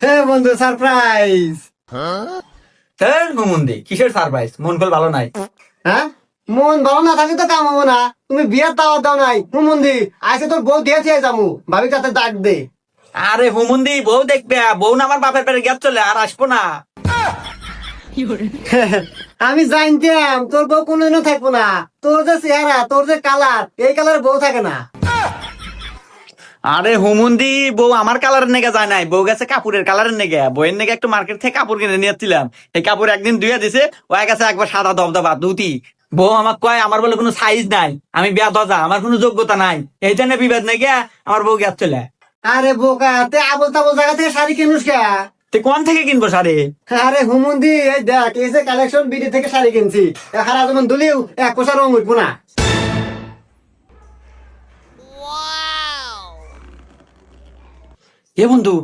হ্যাঁ বন্ধু, surprise. Sir ঘুমুন্দি কিসের সারপ্রাইজ? মন কল ভালো নাই? হ্যাঁ, মন ভালো না থাকলে তো কাম হবো না। তুমি বিয়ার দাওয়াত দাও নাই হুমুন্দি, আজকে তোর বউ দিয়ে দিয়ে যাবো, ভাবি কাছে ডাক দে। আরে হুমুন্দি, বউ দেখবে, বউ না আমার বাপের পেটে গ্যাপ চলে, আর আসবো না। আমি জানতাম তোর বউ কোনোদিনও থাকবো না। তোর যে চেহারা, তোর যে কালার, এই কালার বউ থাকে না। আরে হুমুন্দি, বউ আমার কালারের নেগে যায় নাই, বউ গেছে কাপড়ের কালারের নেগে। বইয়ের নেগে একটু মার্কেট থেকে কাপড় কিনে নিয়েছিলাম, এই কাপড় একদিন ধুয়ে দিছে, ও গেছে একবার সাদা দবদবা ধুতি। বউ আমাকে কয় আমার বলে কোনো সাইজ নাই, আমি বিয়া দজা, আমার কোনো যোগ্যতা নাই, এই জন্য বিবাদ নেগে আমার বউ গ্যাপ চলে। আরে বোকা, তে আবল তাবল জায়গা থেকে শাড়ি কিনুস কে? তুই কোন থেকে কিনবো সারে? আরে হুমুন্দি, এই দেখ, এই যে কালেকশন, বিডি থেকে শাড়ি কিনছি। হারা যেমন দুলিও এক কোষা রং উঠবো না। এ বন্ধু,